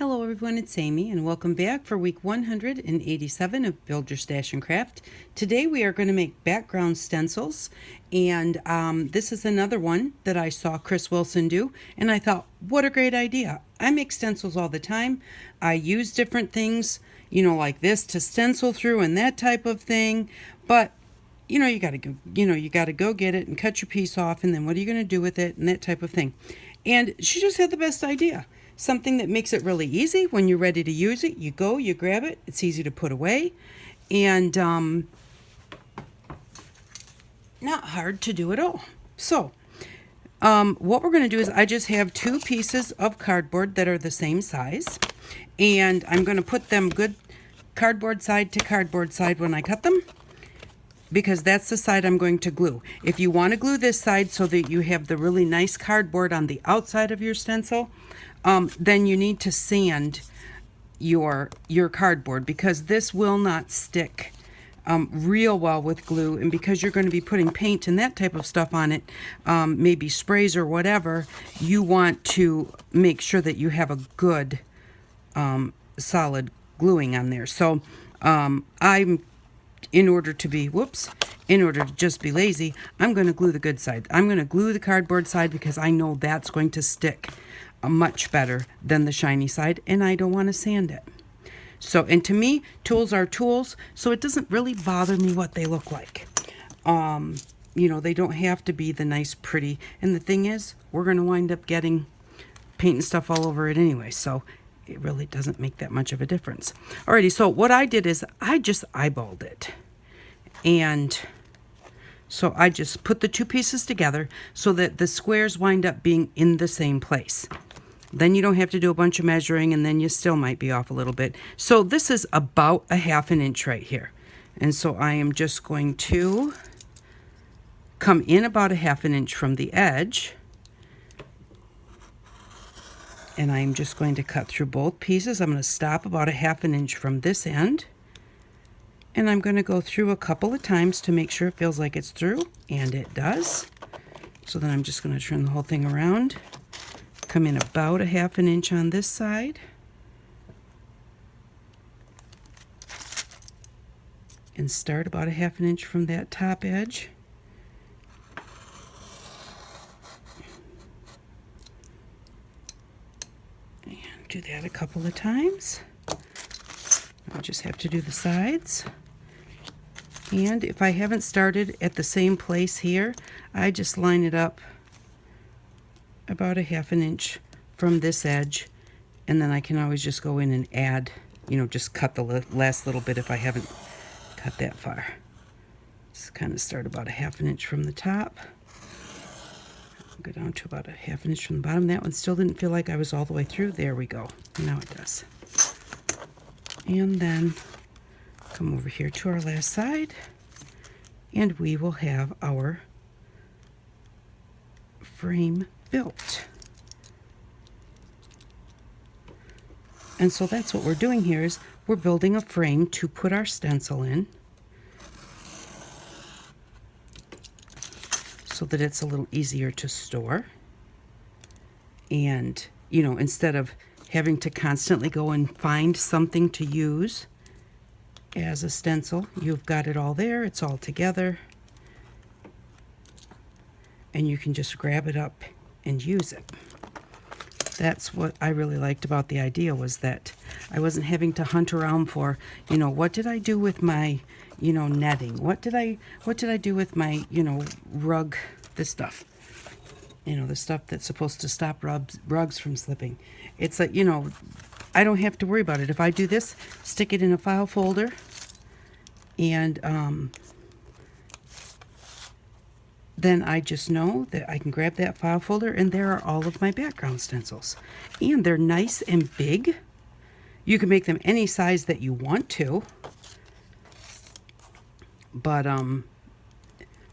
Hello everyone, it's Amy and welcome back for week 187 of Build Your Stash and Craft. Today we are going to make background stencils, and this is another one that I saw Chris Wilson do, and I thought, what a great idea. I make stencils all the time. I use different things, like this to stencil through and that type of thing, but you got to go, you got to go get it and cut your piece off, and then what are you going to do with it and that type of thing. And she just had the best idea. Something that makes it really easy. When you're ready to use it, you go, you grab it. It's easy to put away, and not hard to do at all. So what we're going to do is I just have two pieces of cardboard that are the same size, and I'm going to put them good cardboard side to cardboard side when I cut them, because that's the side I'm going to glue. If you want to glue this side so that you have the really nice cardboard on the outside of your stencil, then you need to sand your cardboard, because this will not stick real well with glue, and because you're going to be putting paint and that type of stuff on it, maybe sprays or whatever, you want to make sure that you have a good solid gluing on there. So in order to just be lazy, I'm going to glue the good side. I'm going to glue the cardboard side because I know that's going to stick much better than the shiny side, and I don't want to sand it. So, and to me, tools are tools, so it doesn't really bother me what they look like. They don't have to be the nice, pretty, and the thing is, we're going to wind up getting paint and stuff all over it anyway, so it really doesn't make that much of a difference. Alrighty, so what I did is I just eyeballed it, and so I just put the two pieces together so that the squares wind up being in the same place. Then you don't have to do a bunch of measuring, and then you still might be off a little bit. So this is about a 1/2 inch right here. And so I am just going to come in about a 1/2 inch from the edge. And I'm just going to cut through both pieces. I'm going to stop about a 1/2 inch from this end. And I'm going to go through a couple of times to make sure it feels like it's through, and it does. So then I'm just going to turn the whole thing around. Come in about a 1/2 inch on this side, and start about a 1/2 inch from that top edge. And do that a couple of times. I just have to do the sides. And if I haven't started at the same place here, I just line it up about a 1/2 inch from this edge, and then I can always just go in and add, just cut the last little bit if I haven't cut that far. Just kind of start about a 1/2 inch from the top, go down to about a 1/2 inch from the bottom. That one still didn't feel like I was all the way through. There we go. Now it does. And then come over here to our last side, and we will have our frame built. And so that's what we're doing here, is we're building a frame to put our stencil in so that it's a little easier to store. And, instead of having to constantly go and find something to use as a stencil, you've got it all there, it's all together, and you can just grab it up and use it. That's what I really liked about the idea, was that I wasn't having to hunt around for, what did I do with my, netting? What did I do with my, rug, this stuff? The stuff that's supposed to stop rugs from slipping. It's like, I don't have to worry about it. If I do this, stick it in a file folder, and then I just know that I can grab that file folder, and there are all of my background stencils. And they're nice and big. You can make them any size that you want to. But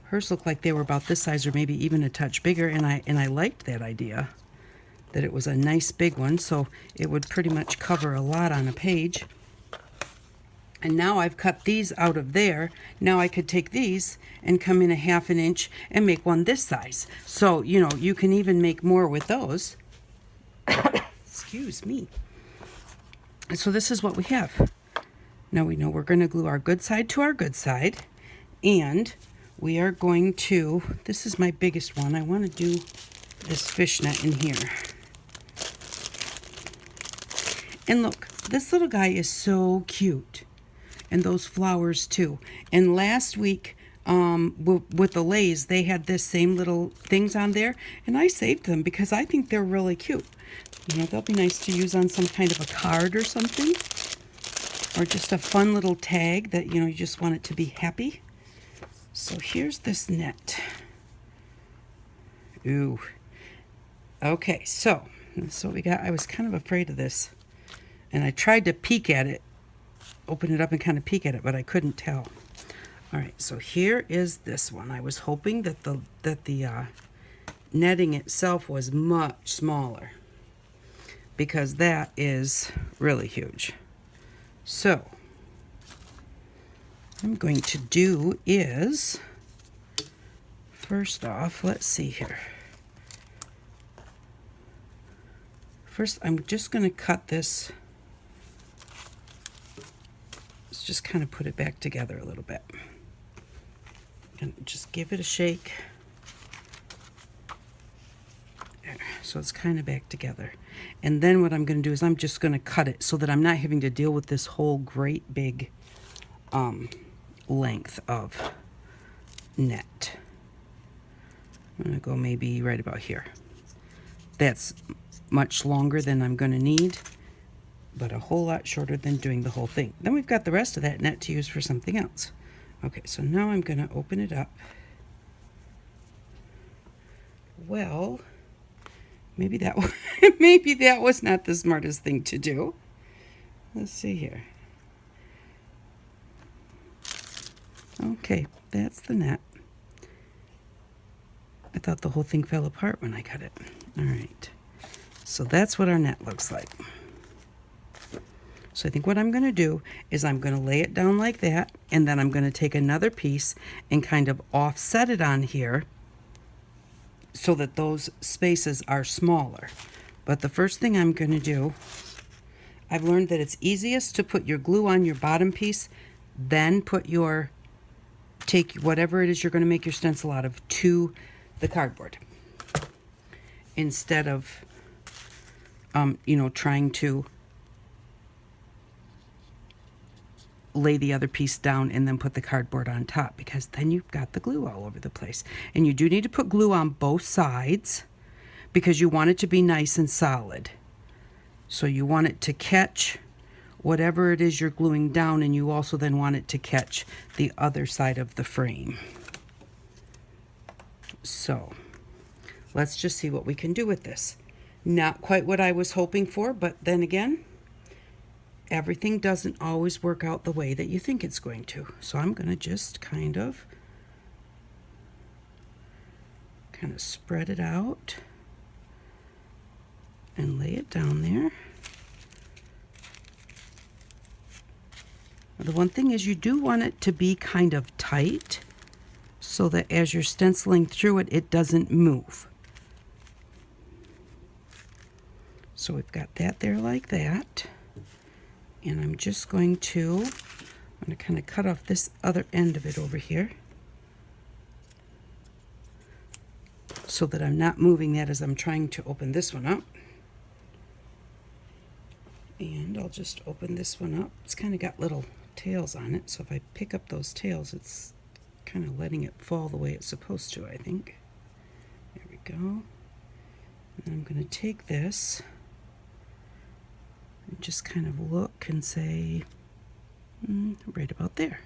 hers looked like they were about this size, or maybe even a touch bigger, and I liked that idea, that it was a nice big one, so it would pretty much cover a lot on a page. And now I've cut these out of there. Now I could take these and come in a 1/2 inch and make one this size. So, you can even make more with those. Excuse me. So this is what we have. Now we know we're going to glue our good side to our good side, and we are going to, this is my biggest one, I want to do this fishnet in here. And look, this little guy is so cute, and those flowers too. And last week with the lays, they had this same little things on there, and I saved them because I think they're really cute. You know, they'll be nice to use on some kind of a card or something, or just a fun little tag that, you know, you just want it to be happy. So here's this net. Ooh. Okay, so this is what we got. I was kind of afraid of this, and I tried to peek at it, open it up and kind of peek at it, but I couldn't tell. All right, so here is this one. I was hoping that the netting itself was much smaller, because that is really huge. So what I'm going to do is, first off, let's see here. First, I'm just going to cut this. Let's just kind of put it back together a little bit. And just give it a shake. There. So it's kind of back together. And then what I'm going to do is I'm just going to cut it so that I'm not having to deal with this whole great big length of net. I'm going to go maybe right about here. That's much longer than I'm going to need, but a whole lot shorter than doing the whole thing. Then we've got the rest of that net to use for something else. Okay, so now I'm going to open it up. Well, maybe that maybe that was not the smartest thing to do. Let's see here. Okay, that's the net. I thought the whole thing fell apart when I cut it. All right. So that's what our net looks like. So I think what I'm going to do is I'm going to lay it down like that, and then I'm going to take another piece and kind of offset it on here so that those spaces are smaller. But the first thing I'm going to do, I've learned that it's easiest to put your glue on your bottom piece, then take whatever it is you're going to make your stencil out of to the cardboard, instead of trying to lay the other piece down and then put the cardboard on top, because then you've got the glue all over the place. And you do need to put glue on both sides because you want it to be nice and solid. So you want it to catch whatever it is you're gluing down, and you also then want it to catch the other side of the frame. So let's just see what we can do with this. Not quite what I was hoping for, but then again, everything doesn't always work out the way that you think it's going to. So I'm going to just kind of spread it out and lay it down there. The one thing is, you do want it to be kind of tight so that as you're stenciling through it, it doesn't move. So we've got that there like that. And I'm just going to kind of cut off this other end of it over here so that I'm not moving that as I'm trying to open this one up. And I'll just open this one up. It's kind of got little tails on it, so if I pick up those tails, it's kind of letting it fall the way it's supposed to, I think. There we go. And then I'm going to take this and just kind of look and say, right about there.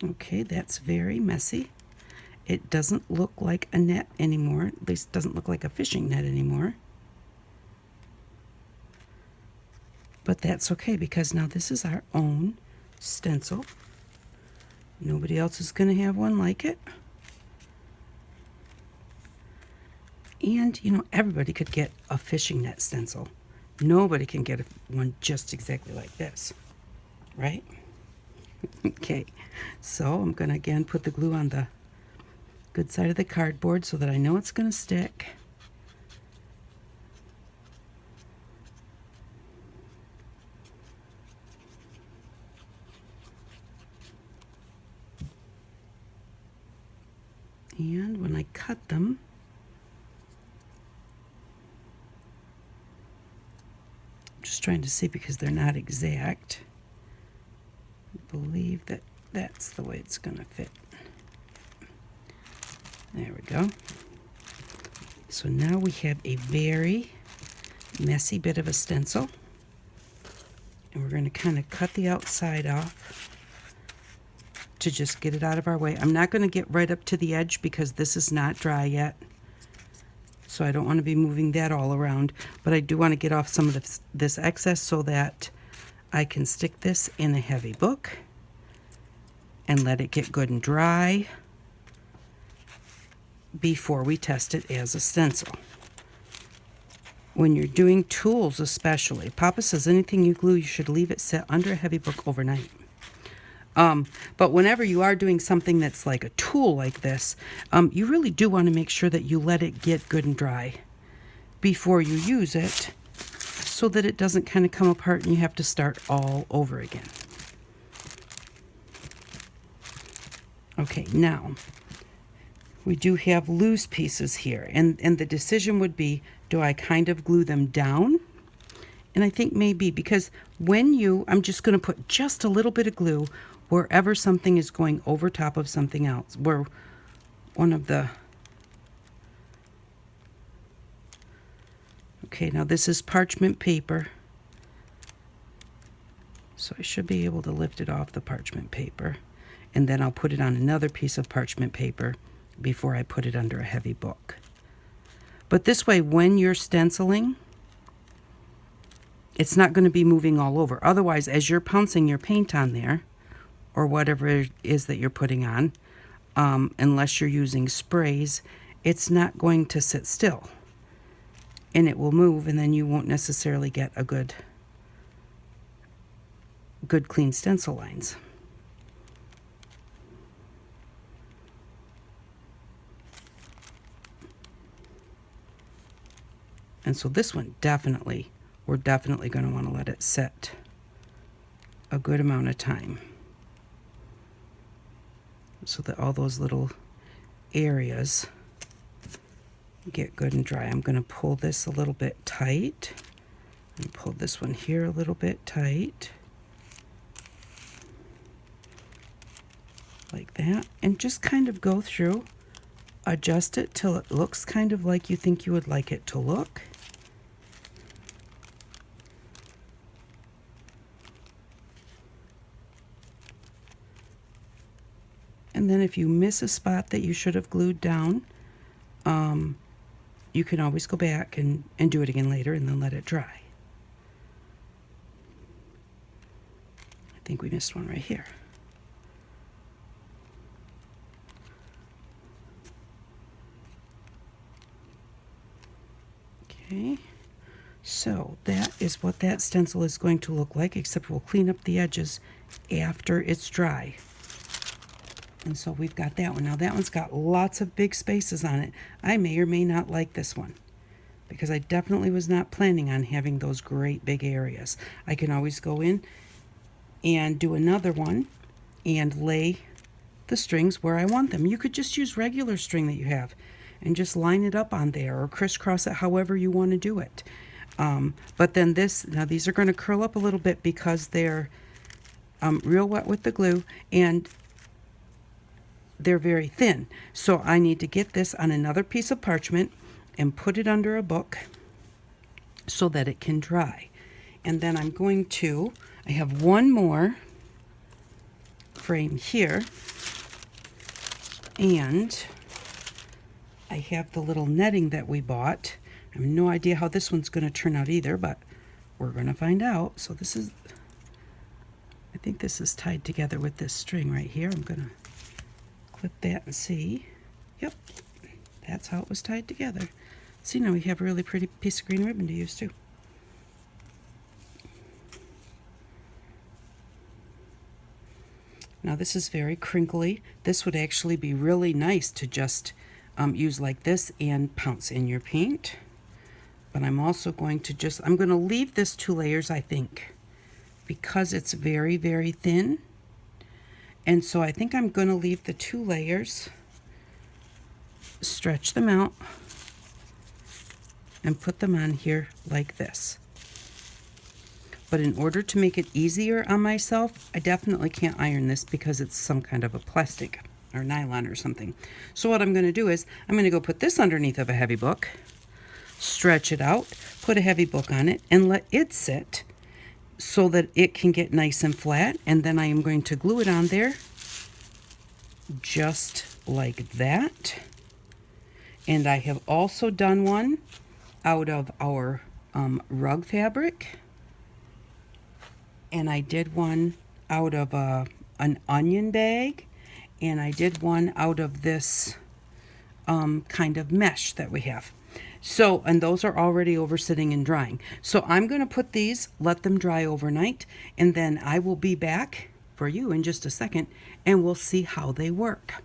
Okay, that's very messy. It doesn't look like a net anymore, at least it doesn't look like a fishing net anymore. But that's okay, because now this is our own stencil. Nobody else is going to have one like it. And, everybody could get a fishing net stencil. Nobody can get one just exactly like this, right? Okay, so I'm going to again put the glue on the good side of the cardboard so that I know it's going to stick. And when I cut them, I'm just trying to see because they're not exact. I believe that that's the way it's going to fit. There we go. So now we have a very messy bit of a stencil. And we're going to kind of cut the outside off to just get it out of our way. I'm not going to get right up to the edge because this is not dry yet. So I don't want to be moving that all around. But I do want to get off some of this excess so that I can stick this in a heavy book and let it get good and dry before we test it as a stencil. When you're doing tools especially, Papa says anything you glue, you should leave it sit under a heavy book overnight. But whenever you are doing something that's like a tool like this, you really do want to make sure that you let it get good and dry before you use it so that it doesn't kind of come apart and you have to start all over again. Okay, now we do have loose pieces here, and the decision would be, do I kind of glue them down? And I think maybe, because I'm just going to put just a little bit of glue wherever something is going over top of something else, where one of the, okay, now this is parchment paper, so I should be able to lift it off the parchment paper, and then I'll put it on another piece of parchment paper before I put it under a heavy book. But this way, when you're stenciling, it's not going to be moving all over. Otherwise, as you're pouncing your paint on there, or whatever it is that you're putting on, unless you're using sprays, it's not going to sit still. And it will move, and then you won't necessarily get a good clean stencil lines. And so this one we're definitely going to want to let it sit a good amount of time so that all those little areas get good and dry. I'm going to pull this a little bit tight and pull this one here a little bit tight, like that, and just kind of go through, adjust it till it looks kind of like you think you would like it to look. And then if you miss a spot that you should have glued down, you can always go back and do it again later and then let it dry. I think we missed one right here. Okay, so that is what that stencil is going to look like, except we'll clean up the edges after it's dry. And so we've got that one. Now that one's got lots of big spaces on it. I may or may not like this one because I definitely was not planning on having those great big areas. I can always go in and do another one and lay the strings where I want them. You could just use regular string that you have and just line it up on there or crisscross it however you want to do it. But then now these are going to curl up a little bit because they're real wet with the glue and they're very thin. So I need to get this on another piece of parchment and put it under a book so that it can dry. And then I have one more frame here, and I have the little netting that we bought. I have no idea how this one's going to turn out either, but we're going to find out. So I think this is tied together with this string right here. I'm going to clip that and see. Yep, that's how it was tied together. See, now we have a really pretty piece of green ribbon to use too. Now this is very crinkly. This would actually be really nice to just use like this and pounce in your paint. But I'm also going to I'm going to leave this 2 layers, I think, because it's very, very thin. And so I think I'm going to leave the 2 layers, stretch them out, and put them on here like this. But in order to make it easier on myself, I definitely can't iron this because it's some kind of a plastic or nylon or something. So what I'm going to do is I'm going to go put this underneath of a heavy book, stretch it out, put a heavy book on it, and let it sit so that it can get nice and flat. And then I am going to glue it on there just like that. And I have also done one out of our rug fabric. And I did one out of an onion bag. And I did one out of this kind of mesh that we have. So, and those are already over sitting and drying. So I'm going to put these, let them dry overnight, and then I will be back for you in just a second, and we'll see how they work.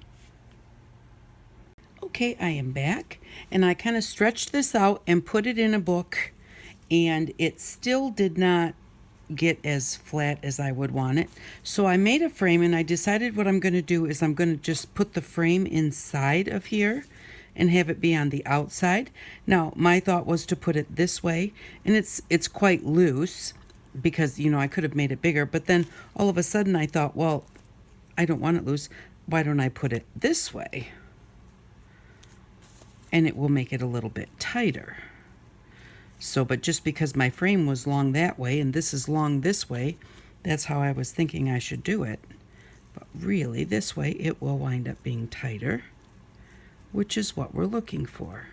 Okay, I am back, and I kind of stretched this out and put it in a book, and it still did not get as flat as I would want it. So I made a frame, and I decided what I'm going to do is I'm going to just put the frame inside of here and have it be on the outside. Now, my thought was to put it this way, and it's quite loose because, you know, I could have made it bigger, but then all of a sudden I thought, well, I don't want it loose. Why don't I put it this way? And it will make it a little bit tighter. So, but just because my frame was long that way and this is long this way, that's how I was thinking I should do it. But really, this way it will wind up being tighter, which is what we're looking for.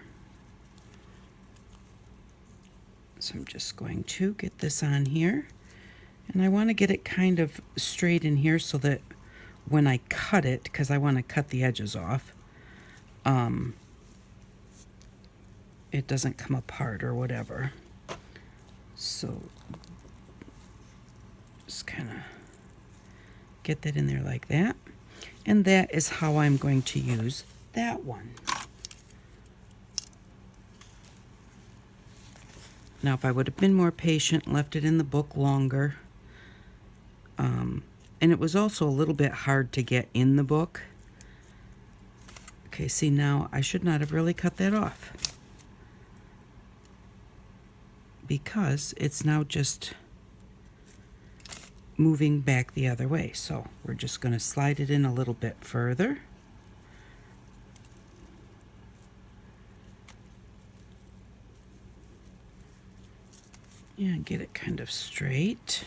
So I'm just going to get this on here, and I want to get it kind of straight in here so that when I cut it, because I want to cut the edges off, it doesn't come apart or whatever. So just kind of get that in there like that. And that is how I'm going to use that one. Now, if I would have been more patient, left it in the book longer, and it was also a little bit hard to get in the book. Okay, see, now I should not have really cut that off because it's now just moving back the other way. So we're just going to slide it in a little bit further. And get it kind of straight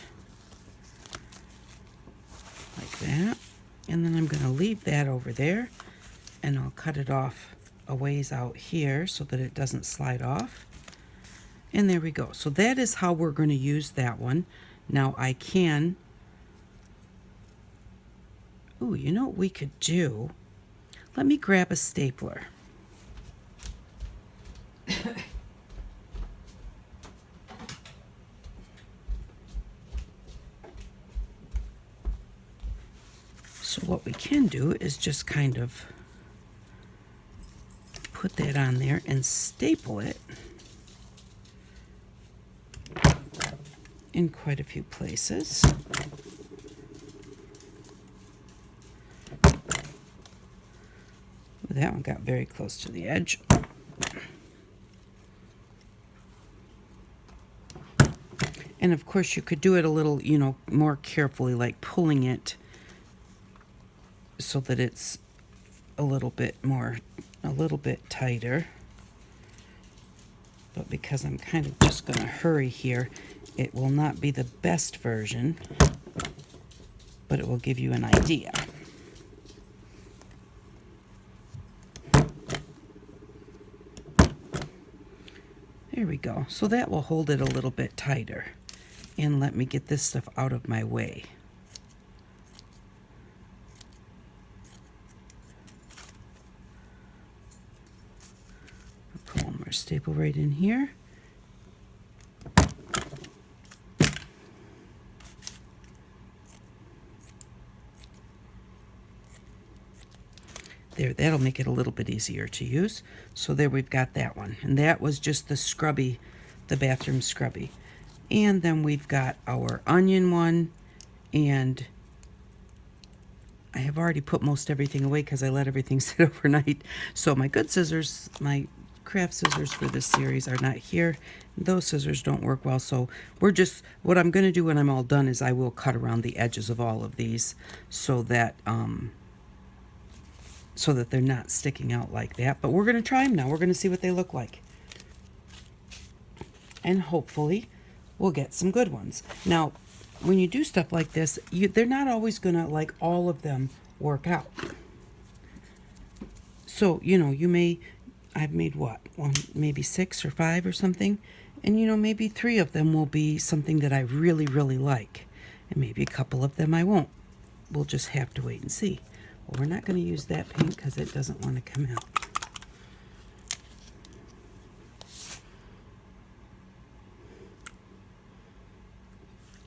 like that. And then I'm going to leave that over there, and I'll cut it off a ways out here so that it doesn't slide off. And there we go. So that is how we're going to use that one. Now I can, ooh, you know what we could do? Let me grab a stapler. So what we can do is just kind of put that on there and staple it in quite a few places. That one got very close to the edge. And of course you could do it a little, you know, more carefully, like pulling it so that it's a little bit tighter. But because I'm kind of just going to hurry here, it will not be the best version, but it will give you an idea. There we go. So that will hold it a little bit tighter. And let me get this stuff out of my way. Put one more staple right in here. Put, 'em. 'Cause There, that'll make it a little bit easier to use. So there we've got that one. And that was just the scrubby, the bathroom scrubby. And then we've got our onion one, and I have already put most everything away because I let everything sit overnight. So my good scissors, my craft scissors for this series are not here. Those scissors don't work well, so we're just, what I'm going to do when I'm all done is I will cut around the edges of all of these so that they're not sticking out like that. But we're going to try them now. We're going to see what they look like. And hopefully we'll get some good ones. Now, when you do stuff like this, they're not always going to, like, all of them work out. So, you know, I've made what? One, maybe 6 or 5 or something. And, you know, maybe 3 of them will be something that I really, really like. And maybe a couple of them I won't. We'll just have to wait and see. Well, we're not going to use that paint because it doesn't want to come out.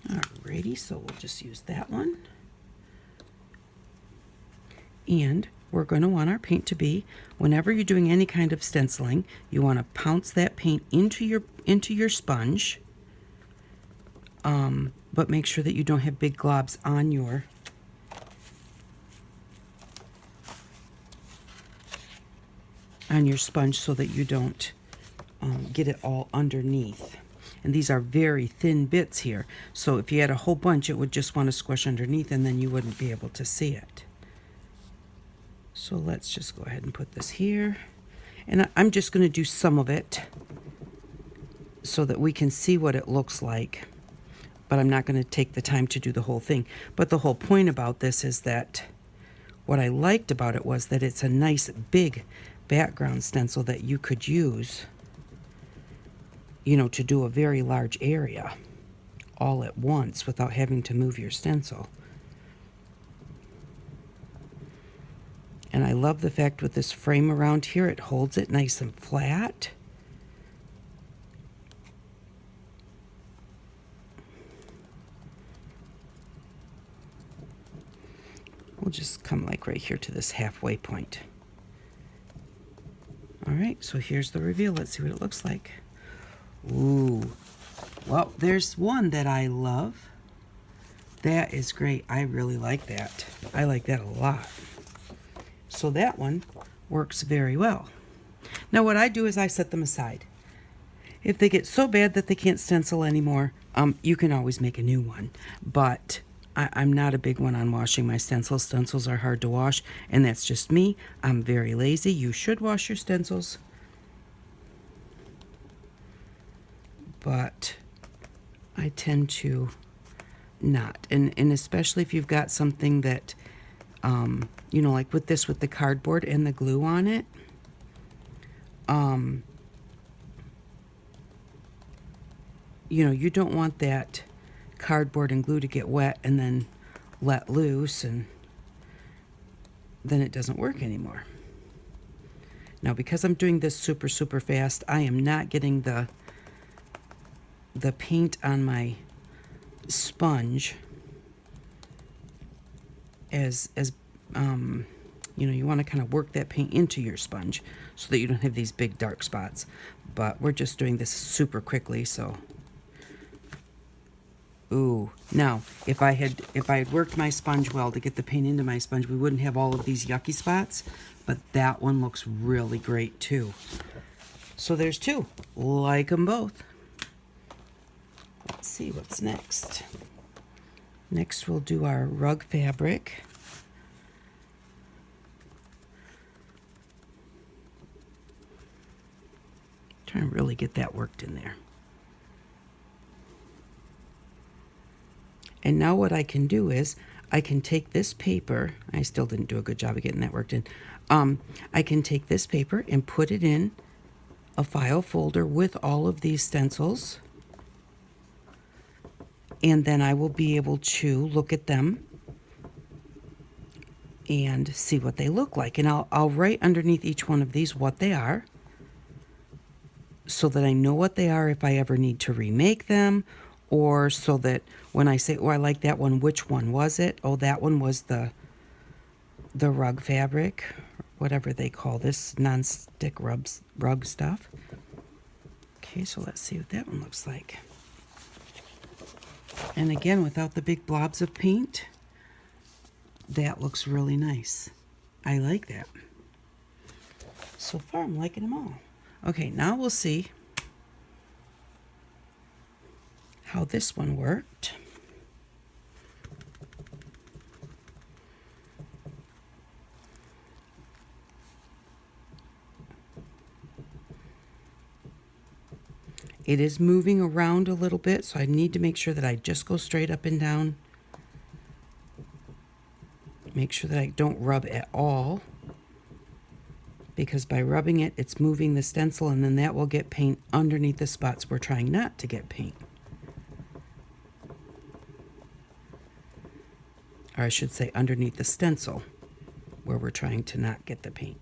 Alrighty, so we'll just use that one. And we're going to want our paint to be, whenever you're doing any kind of stenciling, you want to pounce that paint into your sponge, but make sure that you don't have big globs on your sponge so that you don't get it all underneath. And these are very thin bits here, so if you had a whole bunch, it would just want to squish underneath and then you wouldn't be able to see it. So let's just go ahead and put this here. And I'm just going to do some of it so that we can see what it looks like. But I'm not going to take the time to do the whole thing. But the whole point about this is that what I liked about it was that it's a nice big background stencil that you could use, you know, to do a very large area all at once without having to move your stencil. And I love the fact with this frame around here, it holds it nice and flat. We'll just come like right here to this halfway point. All right, so here's the reveal. Let's see what it looks like. Ooh, well, there's one that I love. That is great. I really like that. I like that a lot. So that one works very well. Now what I do is I set them aside. If they get so bad that they can't stencil anymore, you can always make a new one. But I'm not a big one on washing my stencils. Stencils are hard to wash, and that's just me. I'm very lazy. You should wash your stencils. But I tend to not. And especially if you've got something that, you know, like with this, with the cardboard and the glue on it, you know, you don't want that cardboard and glue to get wet and then let loose, and then it doesn't work anymore. Now, because I'm doing this super, super fast, I am not getting the paint on my sponge as you know, you want to kind of work that paint into your sponge so that you don't have these big dark spots. But we're just doing this super quickly, so. Ooh, now if I had worked my sponge well to get the paint into my sponge, we wouldn't have all of these yucky spots. But that one looks really great too. So there's 2. Like them both. Let's see what's next. Next we'll do our rug fabric. Try and really get that worked in there. And now what I can do is I can take this paper. I still didn't do a good job of getting that worked in. I can take this paper and put it in a file folder with all of these stencils. And then I will be able to look at them and see what they look like. And I'll write underneath each one of these what they are, so that I know what they are if I ever need to remake them, or so that when I say, oh, I like that one, which one was it? Oh, that one was the rug fabric. whatever they call this, non-stick rug stuff. Okay, so let's see what that one looks like. And again, without the big blobs of paint, that looks really nice. I like that. So far, I'm liking them all. Okay, now we'll see how this one worked. It is moving around a little bit, so I need to make sure that I just go straight up and down. Make sure that I don't rub at all, because by rubbing it, it's moving the stencil, and then that will get paint underneath the spots we're trying not to get paint. Or I should say underneath the stencil, where we're trying to not get the paint.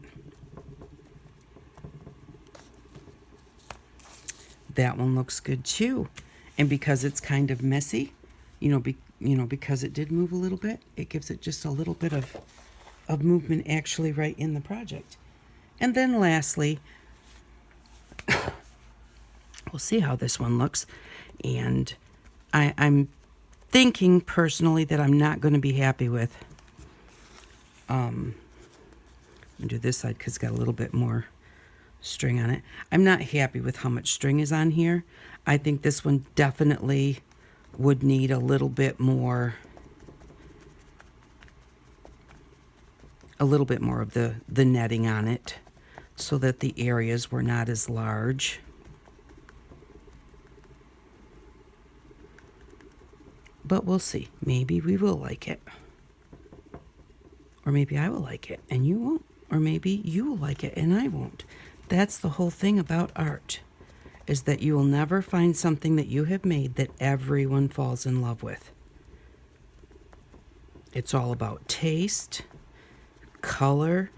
That one looks good too. And because it's kind of messy, because it did move a little bit, it gives it just a little bit of movement actually right in the project. And then lastly, we'll see how this one looks. And I'm thinking personally that I'm not going to be happy with. I'm going to do this side because it's got a little bit more string on it. I'm not happy with how much string is on here. I think this one definitely would need a little bit more of the netting on it so that the areas were not as large. But we'll see. Maybe we will like it. Or maybe I will like it and you won't. Or maybe you will like it and I won't. That's the whole thing about art, is that you will never find something that you have made that everyone falls in love with. It's all about taste, color,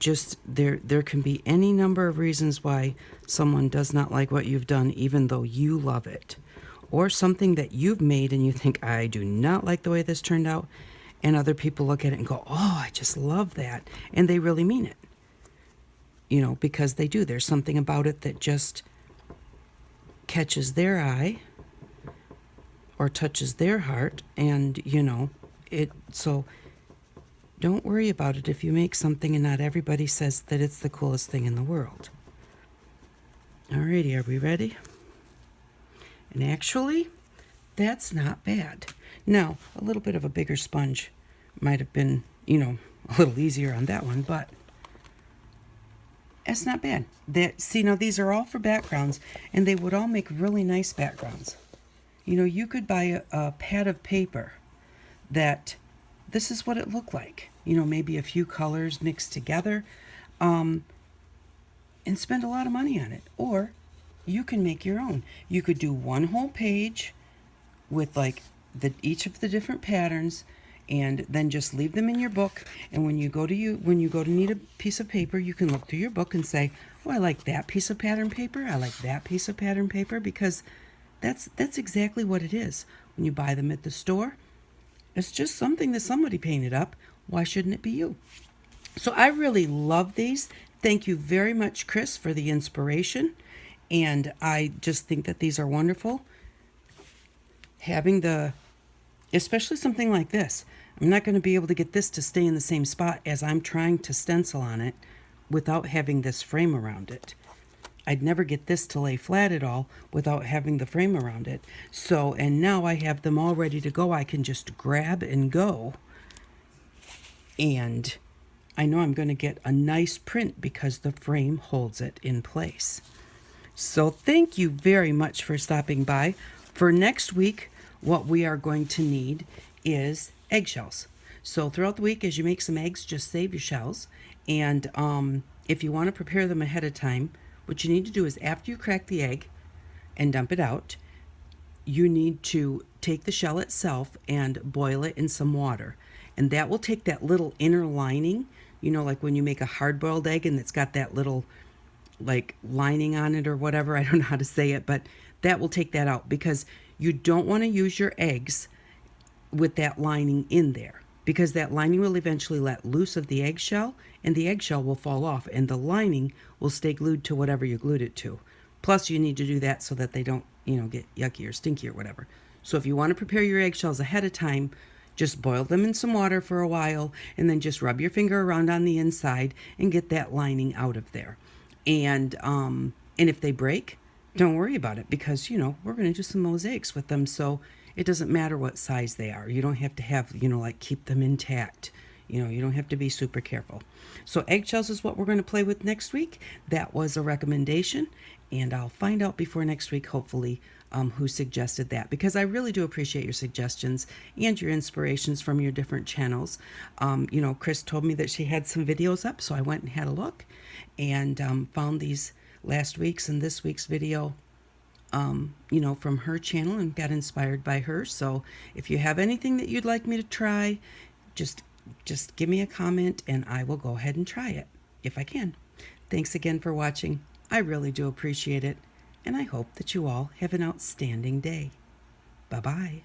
just there can be any number of reasons why someone does not like what you've done, even though you love it. Or something that you've made and you think, I do not like the way this turned out, and other people look at it and go, oh, I just love that, and they really mean it. Because they do. There's something about it that just catches their eye or touches their heart, and so don't worry about it if you make something and not everybody says that it's the coolest thing in the world. Alrighty, are we ready? And actually, that's not bad. Now, a little bit of a bigger sponge might have been, a little easier on that one, but it's not bad. Now these are all for backgrounds, and they would all make really nice backgrounds. You could buy a pad of paper that this is what it looked like. Maybe a few colors mixed together, and spend a lot of money on it. Or you can make your own. You could do one whole page with each of the different patterns, and then just leave them in your book. And when you go to need a piece of paper, you can look through your book and say, oh, I like that piece of pattern paper. I like that piece of pattern paper, because that's exactly what it is. When you buy them at the store, it's just something that somebody painted up. Why shouldn't it be you? So I really love these. Thank you very much, Chris, for the inspiration. And I just think that these are wonderful. Especially something like this. I'm not going to be able to get this to stay in the same spot as I'm trying to stencil on it without having this frame around it. I'd never get this to lay flat at all without having the frame around it. So, and now I have them all ready to go. I can just grab and go. And I know I'm going to get a nice print because the frame holds it in place. So thank you very much for stopping by. For next week, what we are going to need is eggshells. So throughout the week, as you make some eggs, just save your shells. And if you want to prepare them ahead of time, what you need to do is after you crack the egg and dump it out, you need to take the shell itself and boil it in some water. And that will take that little inner lining, like when you make a hard-boiled egg and it's got that little lining on it or whatever. I don't know how to say it, but that will take that out, because you don't want to use your eggs with that lining in there. because that lining will eventually let loose of the eggshell, and the eggshell will fall off, and the lining will stay glued to whatever you glued it to. Plus, you need to do that so that they don't, get yucky or stinky or whatever. So if you want to prepare your eggshells ahead of time, just boil them in some water for a while, and then just rub your finger around on the inside and get that lining out of there. And if they break, don't worry about it, because we're going to do some mosaics with them, so it doesn't matter what size they are. You don't have to have like keep them intact. You don't have to be super careful. So eggshells is what we're going to play with next week. That was a recommendation, and I'll find out before next week, hopefully, who suggested that, because I really do appreciate your suggestions and your inspirations from your different channels. Chris told me that she had some videos up, so I went and had a look and found these last week's and this week's video from her channel and got inspired by her. So if you have anything that you'd like me to try, just give me a comment and I will go ahead and try it if I can. Thanks again for watching. I really do appreciate it, and I hope that you all have an outstanding day. Bye-bye.